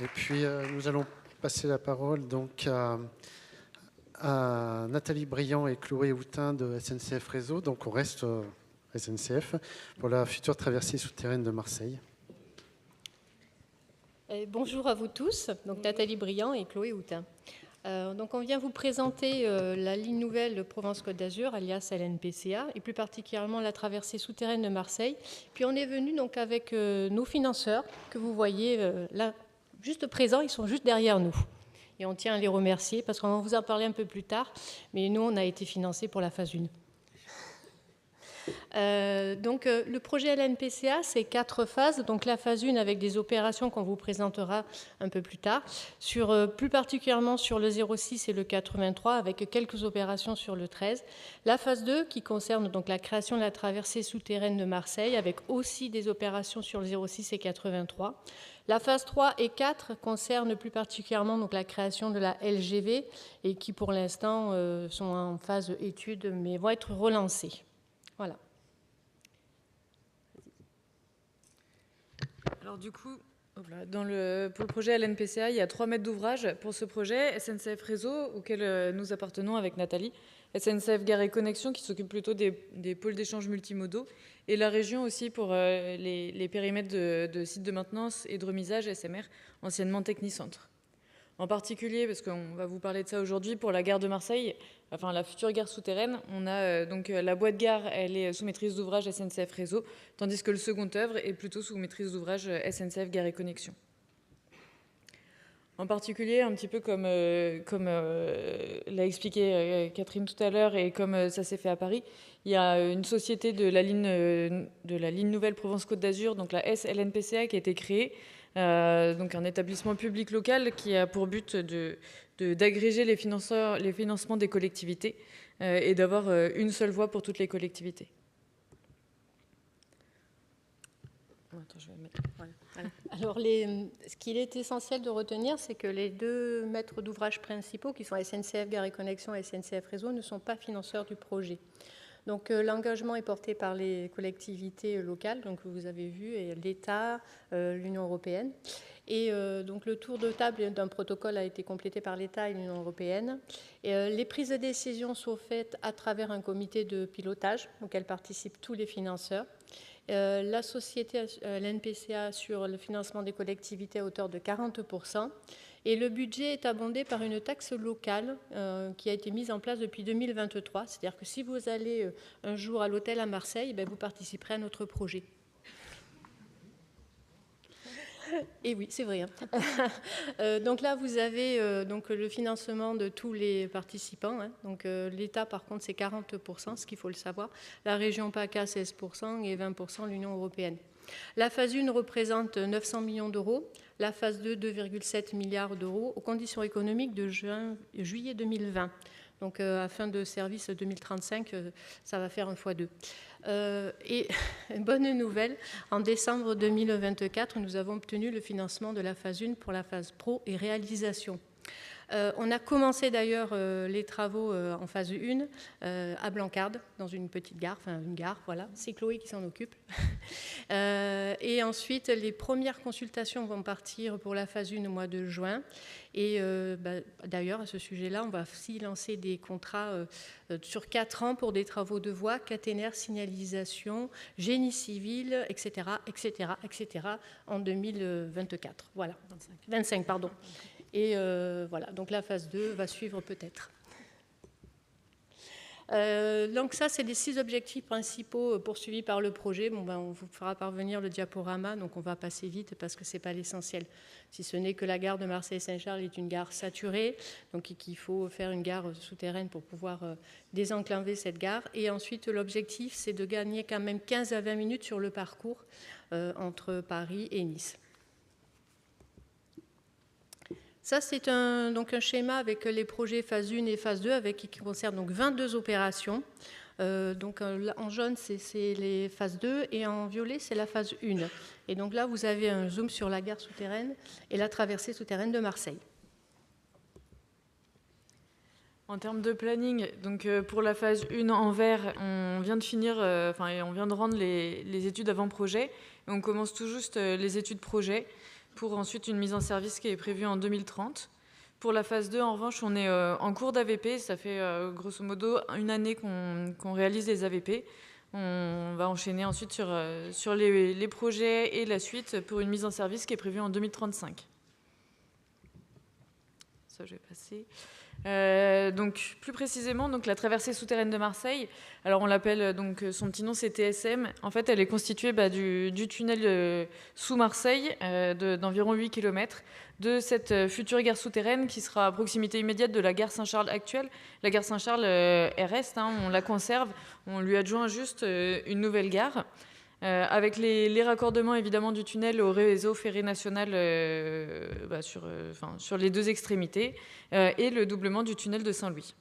Et puis, nous allons passer la parole donc à Nathalie Briand et Chloé Houtin de SNCF Réseau. Donc, on reste SNCF pour la future traversée souterraine de Marseille. Bonjour à vous tous, donc Nathalie Briand et Chloé Houtin. Donc on vient vous présenter la ligne nouvelle Provence-Côte d'Azur, alias LNPCA, et plus particulièrement la traversée souterraine de Marseille. Puis on est venu donc avec nos financeurs que vous voyez là, juste présents, ils sont juste derrière nous. Et on tient à les remercier parce qu'on va vous en parler un peu plus tard, mais nous on a été financés pour la phase 1. Le projet LNPCA, c'est 4 phases. Donc la phase 1 avec des opérations qu'on vous présentera un peu plus tard, plus particulièrement sur le 06 et le 83, avec quelques opérations sur le 13. La phase 2 qui concerne donc la création de la traversée souterraine de Marseille, avec aussi des opérations sur le 06 et 83. La phase 3 et 4 concernent plus particulièrement donc, la création de la LGV et qui pour l'instant sont en phase étude mais vont être relancées. Voilà. Alors du coup, pour le projet LNPCA, il y a 3 maîtres d'ouvrage pour ce projet. SNCF Réseau, auquel nous appartenons avec Nathalie, SNCF Gare et Connexion, qui s'occupe plutôt des pôles d'échange multimodaux, et la région aussi pour les périmètres de sites de maintenance et de remisage SMR, anciennement Technicentre. En particulier, parce qu'on va vous parler de ça aujourd'hui, pour la gare de Marseille, enfin la future gare souterraine, on a donc la boîte gare, elle est sous maîtrise d'ouvrage SNCF Réseau, tandis que le second œuvre est plutôt sous maîtrise d'ouvrage SNCF Gare et Connexion. En particulier, un petit peu comme l'a expliqué Catherine tout à l'heure et comme ça s'est fait à Paris, il y a une société de la ligne nouvelle Provence-Côte d'Azur, donc la SLNPCA, qui a été créée, donc un établissement public local qui a pour but d'agréger les financements des collectivités et d'avoir une seule voie pour toutes les collectivités. Attends, je vais mettre... voilà. Alors, ce qu'il est essentiel de retenir, c'est que les 2 maîtres d'ouvrage principaux, qui sont SNCF Gare et Connexion et SNCF Réseau, ne sont pas financeurs du projet. Donc, l'engagement est porté par les collectivités locales, donc vous avez vu, et l'État, l'Union européenne. Et donc, le tour de table d'un protocole a été complété par l'État et l'Union européenne. Et, les prises de décision sont faites à travers un comité de pilotage, auquel participent tous les financeurs. La société l'NPCA sur le financement des collectivités à hauteur de 40%. Et le budget est abondé par une taxe locale qui a été mise en place depuis 2023. C'est-à-dire que si vous allez un jour à l'hôtel à Marseille, vous participerez à notre projet. Et oui, c'est vrai. Donc là, vous avez donc le financement de tous les participants. Donc l'État, par contre, c'est 40%, ce qu'il faut le savoir. La région PACA, 16% et 20% l'Union européenne. La phase 1 représente 900 millions d'euros. La phase 2, 2,7 milliards d'euros aux conditions économiques de juillet 2020. Donc à fin de service 2035, ça va faire 1 x 2. Et bonne nouvelle, en décembre 2024, nous avons obtenu le financement de la phase 1 pour la phase pro et réalisation. On a commencé d'ailleurs les travaux en phase 1 à Blancarde, dans une petite gare, enfin une gare, voilà, c'est Chloé qui s'en occupe. Et ensuite, les premières consultations vont partir pour la phase 1 au mois de juin. Et d'ailleurs, à ce sujet-là, on va aussi lancer des contrats sur 4 ans pour des travaux de voies, caténaires, signalisation, génie civil, etc., etc., etc., en 2024. Voilà, 25, pardon. Et voilà, donc la phase 2 va suivre peut-être. Donc ça, c'est les 6 objectifs principaux poursuivis par le projet. Bon, on vous fera parvenir le diaporama, donc on va passer vite parce que ce n'est pas l'essentiel. Si ce n'est que la gare de Marseille-Saint-Charles est une gare saturée, donc qu'il faut faire une gare souterraine pour pouvoir désenclaver cette gare. Et ensuite, l'objectif, c'est de gagner quand même 15 à 20 minutes sur le parcours entre Paris et Nice. Ça, c'est un schéma avec les projets phase 1 et phase 2, qui concerne donc 22 opérations. Donc en jaune, c'est les phases 2 et en violet, c'est la phase 1. Et donc là, vous avez un zoom sur la gare souterraine et la traversée souterraine de Marseille. En termes de planning, donc pour la phase 1 en vert, on vient de finir, on vient de rendre les études avant-projet. On commence tout juste les études projet. pour ensuite une mise en service qui est prévue en 2030. Pour la phase 2, en revanche, on est en cours d'AVP. Ça fait grosso modo une année qu'on réalise les AVP. On va enchaîner ensuite sur les projets et la suite pour une mise en service qui est prévue en 2035. Ça, je vais passer. Donc, plus précisément, donc, la traversée souterraine de Marseille, alors on l'appelle, donc son petit nom c'est TSM. En fait, elle est constituée du tunnel sous Marseille d'environ 8 km, de cette future gare souterraine qui sera à proximité immédiate de la gare Saint-Charles actuelle. La gare Saint-Charles, elle reste, on la conserve, on lui adjoint juste une nouvelle gare. Avec les raccordements évidemment du tunnel au réseau ferré national sur les deux extrémités et le doublement du tunnel de Saint-Louis.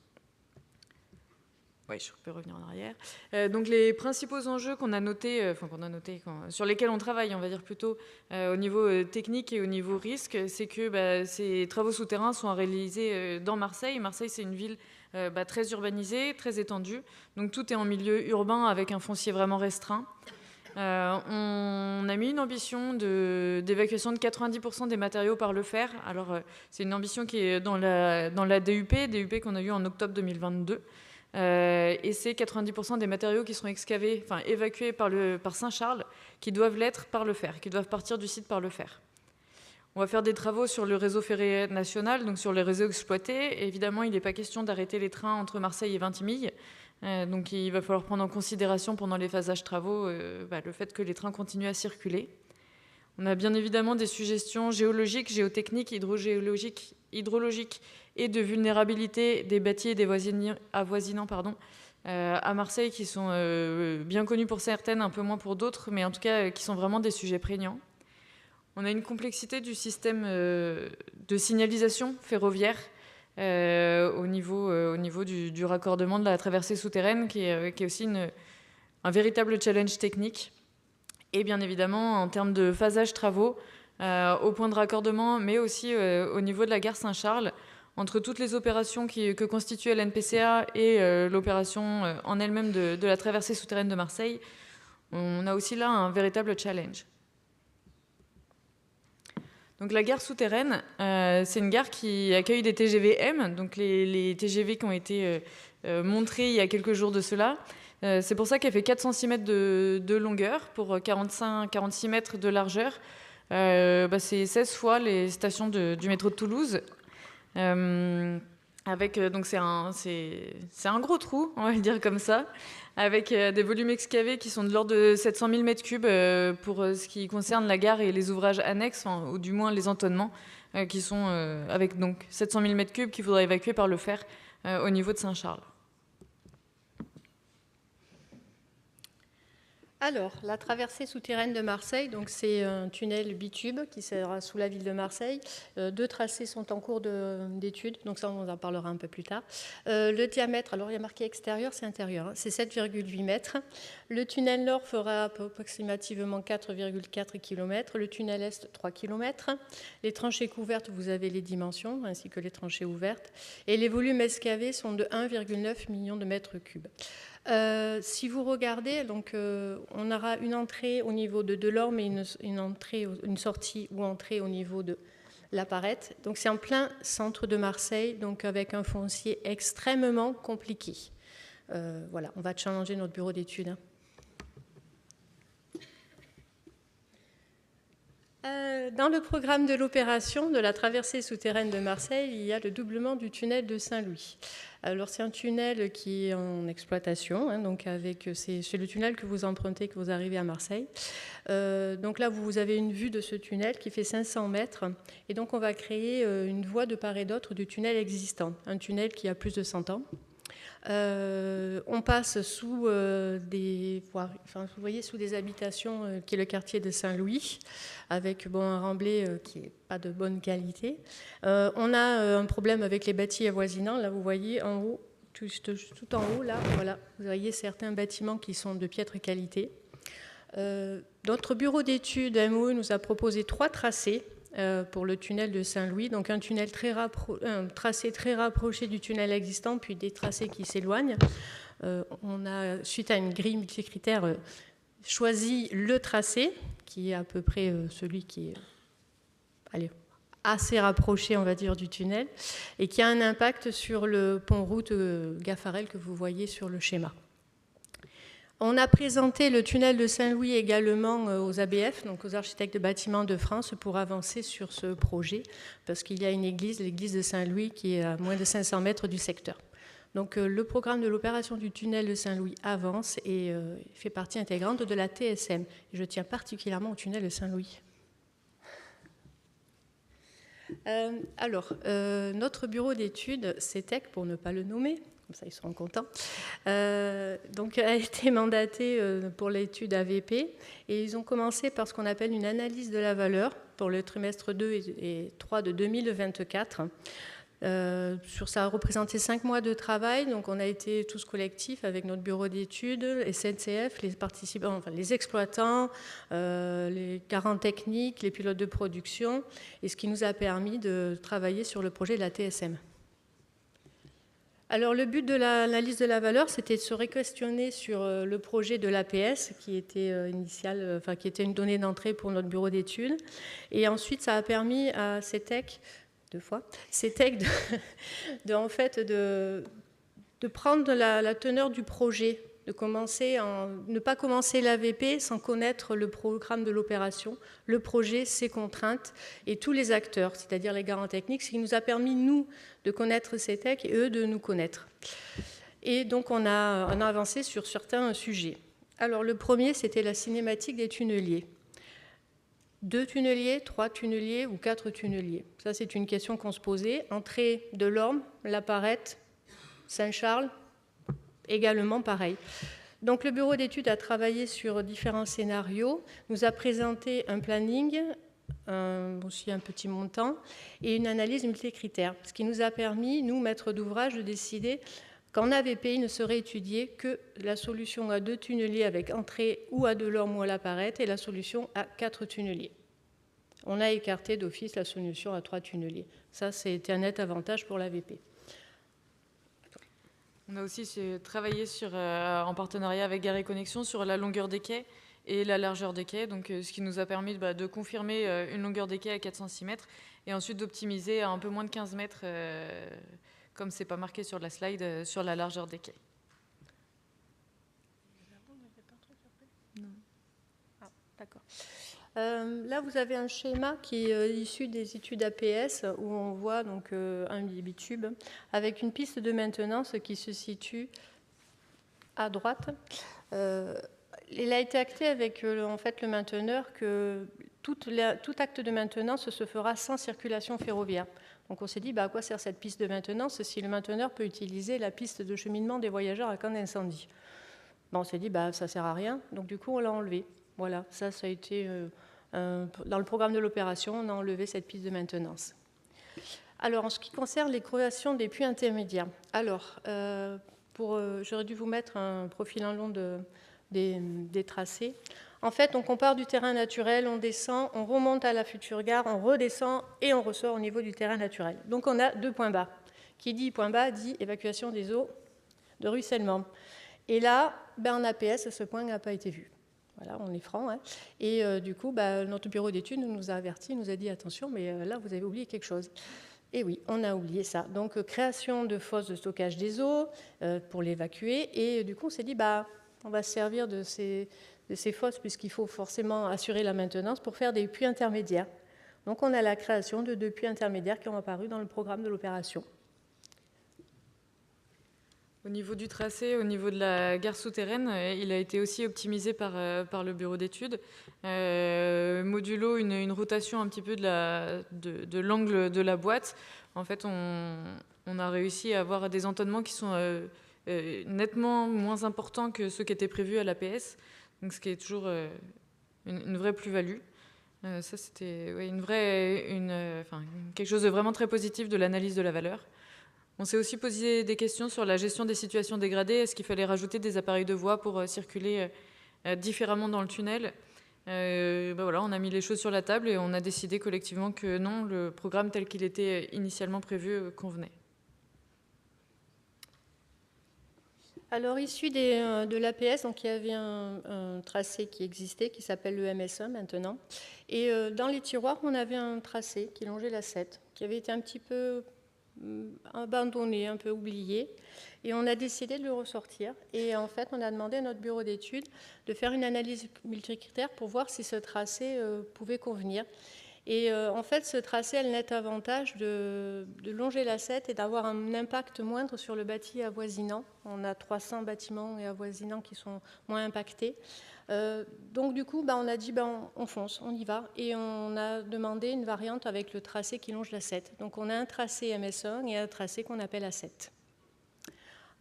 Oui, je peux revenir en arrière. Donc les principaux enjeux qu'on a notés, sur lesquels on travaille, on va dire plutôt au niveau technique et au niveau risque, c'est que ces travaux souterrains sont à réaliser dans Marseille. Marseille, c'est une ville très urbanisée, très étendue. Donc tout est en milieu urbain avec un foncier vraiment restreint. On a mis une ambition d'évacuation de 90% des matériaux par le fer. Alors, c'est une ambition qui est dans la DUP qu'on a eue en octobre 2022. Et c'est 90% des matériaux qui seront évacués par Saint-Charles, qui doivent l'être par le fer, qui doivent partir du site par le fer. On va faire des travaux sur le réseau ferré national, donc sur les réseaux exploités. Et évidemment, il n'est pas question d'arrêter les trains entre Marseille et Vintimille. Donc il va falloir prendre en considération pendant les phasages travaux le fait que les trains continuent à circuler. On a bien évidemment des suggestions géologiques, géotechniques, hydrologiques et de vulnérabilité des bâtis et des avoisinants à Marseille qui sont bien connus pour certaines, un peu moins pour d'autres, mais en tout cas qui sont vraiment des sujets prégnants. On a une complexité du système de signalisation ferroviaire au niveau du raccordement de la traversée souterraine qui est aussi un véritable challenge technique. Et bien évidemment, en termes de phasage travaux, au point de raccordement, mais aussi au niveau de la gare Saint-Charles, entre toutes les opérations que constitue l'NPCA et l'opération en elle-même de la traversée souterraine de Marseille, on a aussi là un véritable challenge. Donc la gare souterraine, c'est une gare qui accueille des TGV M, donc les TGV qui ont été montrés il y a quelques jours de cela. C'est pour ça qu'elle fait 406 mètres de longueur pour 46 mètres de largeur. C'est 16 fois les stations du métro de Toulouse. Donc c'est un gros trou, on va le dire comme ça, avec des volumes excavés qui sont de l'ordre de 700 000 m3 pour ce qui concerne la gare et les ouvrages annexes, ou du moins les entonnements, qui sont avec donc 700 000 m3 qu'il faudra évacuer par le fer au niveau de Saint-Charles. Alors, la traversée souterraine de Marseille, donc c'est un tunnel bitube qui sera sous la ville de Marseille. 2 tracés sont en cours d'étude, donc ça on en parlera un peu plus tard. Le diamètre, alors il y a marqué extérieur, c'est intérieur, c'est 7,8 mètres. Le tunnel nord fera approximativement 4,4 km, le tunnel est 3 km. Les tranchées couvertes, vous avez les dimensions, ainsi que les tranchées ouvertes. Et les volumes excavés sont de 1,9 million de mètres cubes. Si vous regardez, donc, on aura une entrée au niveau de Delorme et une sortie ou entrée au niveau de la Parette. Donc c'est en plein centre de Marseille, donc avec un foncier extrêmement compliqué. Voilà, on va challenger notre bureau d'études. Hein. Dans le programme de l'opération de la traversée souterraine de Marseille, il y a le doublement du tunnel de Saint-Louis. Alors c'est un tunnel qui est en exploitation, hein, donc c'est le tunnel que vous empruntez, que vous arrivez à Marseille. Donc là, vous avez une vue de ce tunnel qui fait 500 mètres. Et donc on va créer une voie de part et d'autre du tunnel existant, un tunnel qui a plus de 100 ans. On passe sous vous voyez, sous des habitations qui est le quartier de Saint-Louis, avec un remblai qui n'est pas de bonne qualité. On a un problème avec les bâtis avoisinants. Là, vous voyez en haut, tout en haut, là, voilà, vous voyez certains bâtiments qui sont de piètre qualité. Notre bureau d'études MOE nous a proposé 3 tracés pour le tunnel de Saint-Louis, donc un tracé très rapproché du tunnel existant, puis des tracés qui s'éloignent. On a, suite à une grille multicritère, choisi le tracé, qui est à peu près celui qui est assez rapproché, on va dire, du tunnel, et qui a un impact sur le pont-route Gaffarel que vous voyez sur le schéma. On a présenté le tunnel de Saint-Louis également aux ABF, donc aux architectes de bâtiments de France, pour avancer sur ce projet, parce qu'il y a une église, l'église de Saint-Louis, qui est à moins de 500 mètres du secteur. Donc le programme de l'opération du tunnel de Saint-Louis avance et fait partie intégrante de la TSM. Et je tiens particulièrement au tunnel de Saint-Louis. Notre bureau d'études, CETEC, pour ne pas le nommer, comme ça ils seront contents, donc a été mandaté pour l'étude AVP et ils ont commencé par ce qu'on appelle une analyse de la valeur pour le trimestre 2 et 3 de 2024. Ça a représenté 5 mois de travail, donc on a été tous collectifs avec notre bureau d'études, SNCF, les participants, enfin les exploitants, les garants techniques, les pilotes de production, et ce qui nous a permis de travailler sur le projet de la TSM. Alors le but de l'analyse de la valeur, c'était de se re-questionner sur le projet de l'APS, qui était qui était une donnée d'entrée pour notre bureau d'études, et ensuite ça a permis à CETEC de prendre la teneur du projet, ne pas commencer l'AVP sans connaître le programme de l'opération, le projet, ses contraintes et tous les acteurs, c'est-à-dire les garants techniques, ce qui nous a permis, nous, de connaître CETEC et eux de nous connaître. Et donc on a avancé sur certains sujets. Alors le premier, c'était la cinématique des tunneliers. 2 tunneliers, 3 tunneliers ou 4 tunneliers? Ça, c'est une question qu'on se posait. Entrée de l'Orme, La Parette, Saint-Charles, également pareil. Donc le bureau d'études a travaillé sur différents scénarios, nous a présenté un planning, aussi un petit montant, et une analyse multicritères, ce qui nous a permis, nous, maîtres d'ouvrage, de décider qu'en AVP, il ne serait étudié que la solution à 2 tunneliers avec entrée ou à de l'Orme ou à La Parette et la solution à 4 tunneliers. On a écarté d'office la solution à 3 tunneliers. Ça, c'était un net avantage pour l'AVP. On a aussi travaillé en partenariat avec Gare et Connexion sur la longueur des quais et la largeur des quais, donc, ce qui nous a permis de confirmer une longueur des quais à 406 mètres et ensuite d'optimiser à un peu moins de 15 mètres, comme ce n'est pas marqué sur la slide, sur la largeur des quais. Non. Ah, d'accord. Là, vous avez un schéma qui est issu des études APS où on voit donc un bitube avec une piste de maintenance qui se situe à droite. Il a été acté avec en fait, le mainteneur que tout acte de maintenance se fera sans circulation ferroviaire. Donc on s'est dit, à quoi sert cette piste de maintenance si le mainteneur peut utiliser la piste de cheminement des voyageurs à cas d'incendie? On s'est dit, ça ne sert à rien, donc du coup on l'a enlevé. Voilà, ça a été... dans le programme de l'opération, on a enlevé cette piste de maintenance. Alors, en ce qui concerne les créations des puits intermédiaires, j'aurais dû vous mettre un profil en long des tracés. En fait, on compare du terrain naturel, on descend, on remonte à la future gare, on redescend et on ressort au niveau du terrain naturel. Donc, on a 2 points bas. Qui dit point bas dit évacuation des eaux de ruissellement. Et là, en APS, ce point n'a pas été vu. Voilà, on est franc. Hein. Et du coup, notre bureau d'études nous a avertis, nous a dit attention, mais là, vous avez oublié quelque chose. Et oui, on a oublié ça. Donc, création de fosses de stockage des eaux pour l'évacuer. Et du coup, on s'est dit, on va se servir de ces fosses, puisqu'il faut forcément assurer la maintenance, pour faire des puits intermédiaires. Donc, on a la création de 2 puits intermédiaires qui ont apparu dans le programme de l'opération. Au niveau du tracé, au niveau de la gare souterraine, il a été aussi optimisé par le bureau d'études, modulo une rotation un petit peu de l'angle de la boîte. En fait, on a réussi à avoir des entonnements qui sont nettement moins importants que ceux qui étaient prévus à l'APS, donc ce qui est toujours une vraie plus-value. Ça, c'était quelque chose de vraiment très positif de l'analyse de la valeur. On s'est aussi posé des questions sur la gestion des situations dégradées. Est-ce qu'il fallait rajouter des appareils de voie pour circuler différemment dans le tunnel? Voilà, on a mis les choses sur la table et on a décidé collectivement que non, le programme tel qu'il était initialement prévu convenait. Alors, issu de l'APS, donc il y avait un tracé qui existait, qui s'appelle le MSE maintenant. Et dans les tiroirs, on avait un tracé qui longeait la 7, qui avait été un petit peu abandonné, un peu oublié. Et on a décidé de le ressortir. Et en fait, on a demandé à notre bureau d'études de faire une analyse multicritère pour voir si ce tracé pouvait convenir. Et en fait, ce tracé a le net avantage de longer la 7 et d'avoir un impact moindre sur le bâti avoisinant. On a 300 bâtiments et avoisinants qui sont moins impactés. Donc du coup, on a dit on fonce, on y va. Et on a demandé une variante avec le tracé qui longe la 7. Donc on a un tracé MSE et un tracé qu'on appelle A7.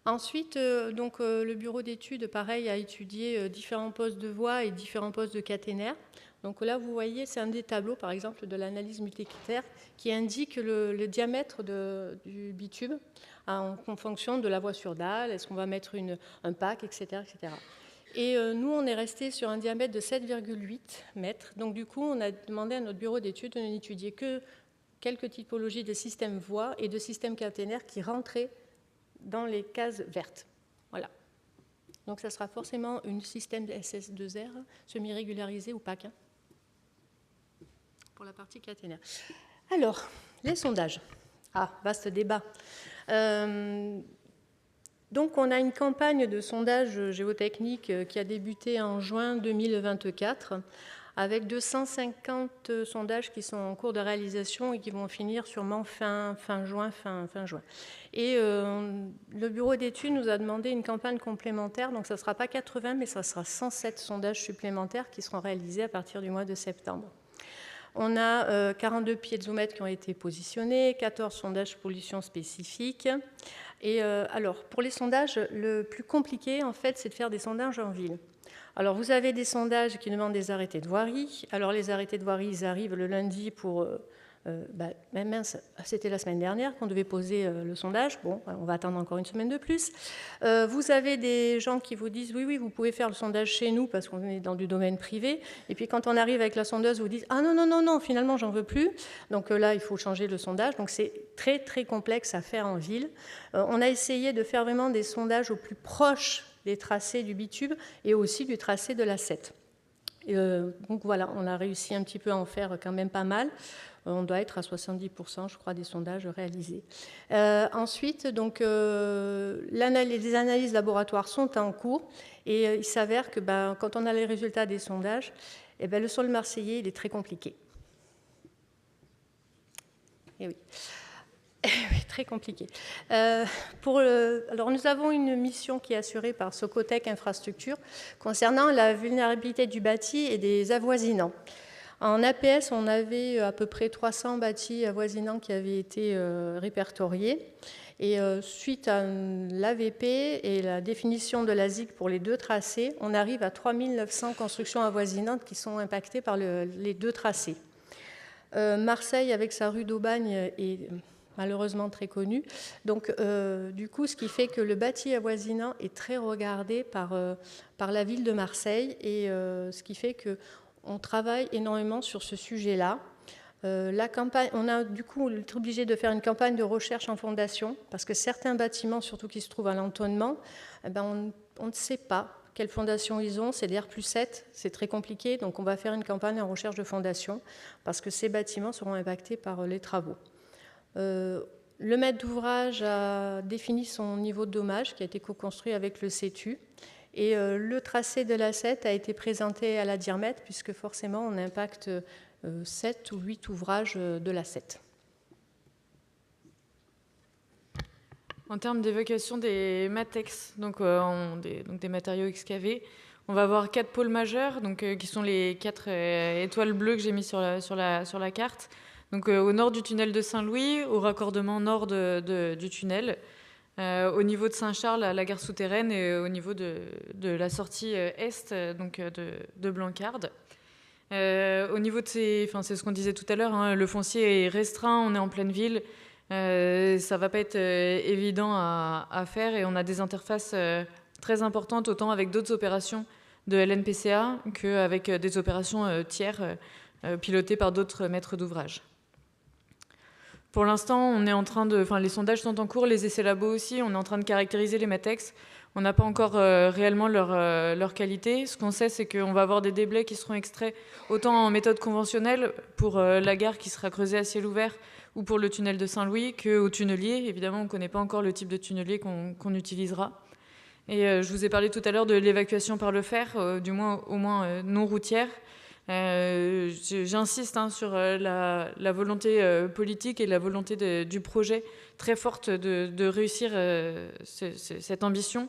Ensuite, le bureau d'études, pareil, a étudié différents postes de voies et différents postes de caténaires. Donc là, vous voyez, c'est un des tableaux, par exemple, de l'analyse multicritère qui indique le diamètre du bitume en fonction de la voie sur dalle, est-ce qu'on va mettre un pack, etc. etc. Et nous, on est resté sur un diamètre de 7,8 mètres. Donc du coup, on a demandé à notre bureau d'études de n'étudier que quelques typologies de systèmes voies et de systèmes caténaires qui rentraient dans les cases vertes. Voilà. Donc ça sera forcément un système de SS2R semi-régularisé ou PAC. Pour la partie caténaire. Alors, les sondages. Ah, vaste débat. Donc, on a une campagne de sondage géotechnique qui a débuté en juin 2024 avec 250 sondages qui sont en cours de réalisation et qui vont finir sûrement fin juin. Et le bureau d'études nous a demandé une campagne complémentaire, donc ça ne sera pas 80, mais ça sera 107 sondages supplémentaires qui seront réalisés à partir du mois de septembre. On a 42 piézomètres qui ont été positionnés, 14 sondages pollution spécifiques. Et alors, pour les sondages, le plus compliqué, en fait, c'est de faire des sondages en ville. Alors, vous avez des sondages qui demandent des arrêtés de voirie. Alors, les arrêtés de voirie, ils arrivent le lundi pour... c'était la semaine dernière qu'on devait poser le sondage. Bon, on va attendre encore une semaine de plus. Vous avez des gens qui vous disent oui, vous pouvez faire le sondage chez nous parce qu'on est dans du domaine privé. Et puis quand on arrive avec la sondeuse, vous dites ah non, finalement j'en veux plus. Donc là, il faut changer le sondage. Donc c'est très très complexe à faire en ville. On a essayé de faire vraiment des sondages au plus proche des tracés du bitume et aussi du tracé de la 7. Donc voilà, on a réussi un petit peu à en faire quand même pas mal. On doit être à 70%, je crois, des sondages réalisés. Ensuite, donc, les analyses laboratoires sont en cours et il s'avère que quand on a les résultats des sondages, le sol marseillais il est très compliqué. Et oui. Oui, très compliqué. Alors, nous avons une mission qui est assurée par Socotec Infrastructure concernant la vulnérabilité du bâti et des avoisinants. En APS, on avait à peu près 300 bâtis avoisinants qui avaient été répertoriés. Et suite à l'AVP et la définition de la ZIC pour les deux tracés, on arrive à 3900 constructions avoisinantes qui sont impactées par les deux tracés. Marseille, avec sa rue d'Aubagne, est malheureusement très connue. Donc, du coup, ce qui fait que le bâti avoisinant est très regardé par la ville de Marseille et ce qui fait qu'on travaille énormément sur ce sujet-là. La campagne, on a du coup été obligé de faire une campagne de recherche en fondation parce que certains bâtiments, surtout qui se trouvent à l'entonnement, on ne sait pas quelle fondation ils ont, c'est l'R+7, c'est très compliqué, donc on va faire une campagne en recherche de fondation parce que ces bâtiments seront impactés par les travaux. Le maître d'ouvrage a défini son niveau de dommage qui a été co-construit avec le CETU et le tracé de la 7 a été présenté à la DIRMET puisque forcément on impacte 7 ou 8 ouvrages de la 7. En termes d'évacuation des MATEX, donc des matériaux excavés, on va avoir 4 pôles majeurs, qui sont les 4 étoiles bleues que j'ai mis sur la carte. Donc, au nord du tunnel de Saint-Louis, au raccordement nord du tunnel, au niveau de Saint-Charles, à la gare souterraine, et au niveau de la sortie est de Blancarde. Au niveau de c'est ce qu'on disait tout à l'heure, hein, le foncier est restreint, on est en pleine ville, ça ne va pas être évident à faire et on a des interfaces très importantes, autant avec d'autres opérations de LNPCA qu'avec des opérations tiers pilotées par d'autres maîtres d'ouvrage. Pour l'instant, on est en train de, les sondages sont en cours, les essais labos aussi, on est en train de caractériser les MATEX. On n'a pas encore réellement leur qualité. Ce qu'on sait, c'est qu'on va avoir des déblais qui seront extraits autant en méthode conventionnelle pour la gare qui sera creusée à ciel ouvert ou pour le tunnel de Saint-Louis qu'au tunnelier. Évidemment, on ne connaît pas encore le type de tunnelier qu'on utilisera. Et je vous ai parlé tout à l'heure de l'évacuation par le fer, du moins au moins non routière. J'insiste sur la volonté politique et la volonté du projet très forte de réussir cette ambition.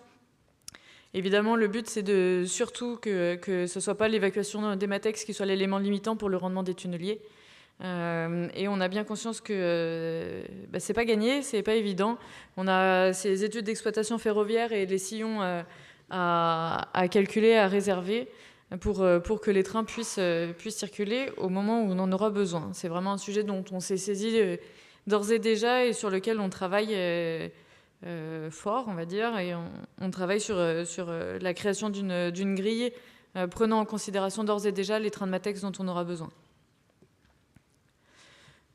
Évidemment, le but, c'est surtout que ce ne soit pas l'évacuation des MATEX qui soit l'élément limitant pour le rendement des tunneliers. Et on a bien conscience que c'est pas gagné, c'est pas évident. On a ces études d'exploitation ferroviaire et les sillons à calculer, à réserver pour que les trains puissent circuler au moment où on en aura besoin. C'est vraiment un sujet dont on s'est saisi d'ores et déjà et sur lequel on travaille fort, on va dire, et on travaille sur la création d'une grille prenant en considération d'ores et déjà les trains de MATEX dont on aura besoin.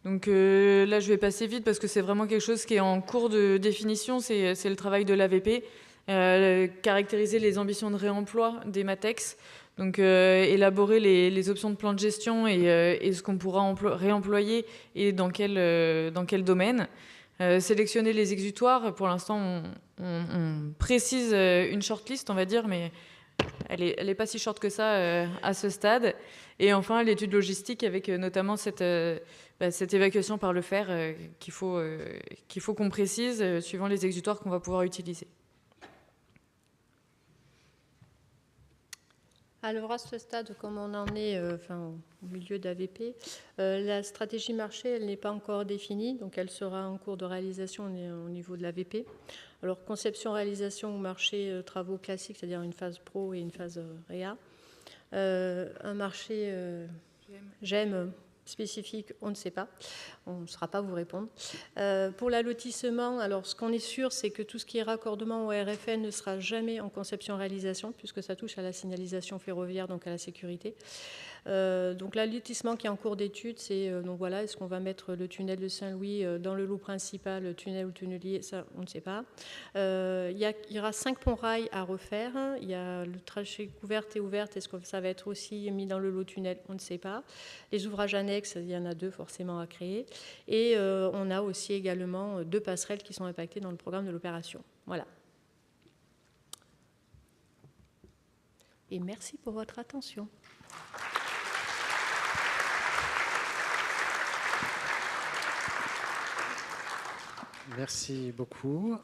Donc là, je vais passer vite parce que c'est vraiment quelque chose qui est en cours de définition, c'est le travail de l'AVP, caractériser les ambitions de réemploi des MATEX, donc élaborer les options de plan de gestion et ce qu'on pourra réemployer et dans quel domaine. Sélectionner les exutoires, pour l'instant on précise une shortlist, on va dire, mais elle est pas si short que ça à ce stade. Et enfin l'étude logistique avec notamment cette évacuation par le fer qu'il faut qu'on précise suivant les exutoires qu'on va pouvoir utiliser. Alors à ce stade, comme on en est au milieu d'AVP, la stratégie marché, elle n'est pas encore définie, donc elle sera en cours de réalisation au niveau de l'AVP. Alors conception, réalisation ou marché, travaux classiques, c'est-à-dire une phase pro et une phase réa. Un marché GEM spécifique, on ne sait pas. On ne saura pas vous répondre. Pour l'allotissement, alors ce qu'on est sûr, c'est que tout ce qui est raccordement au RFN ne sera jamais en conception-réalisation, puisque ça touche à la signalisation ferroviaire, donc à la sécurité. Donc l'allotissement qui est en cours d'étude, c'est donc voilà, est-ce qu'on va mettre le tunnel de Saint-Louis dans le lot principal, le tunnel ou tunnelier, ça on ne sait pas. Il y aura 5 ponts-rails à refaire. Il y a le trajet couverte et ouverte, est-ce que ça va être aussi mis dans le lot tunnel, on ne sait pas. Les ouvrages annexes, il y en a 2 forcément à créer. Et on a aussi également 2 passerelles qui sont impactées dans le programme de l'opération. Voilà. Et merci pour votre attention. Merci beaucoup.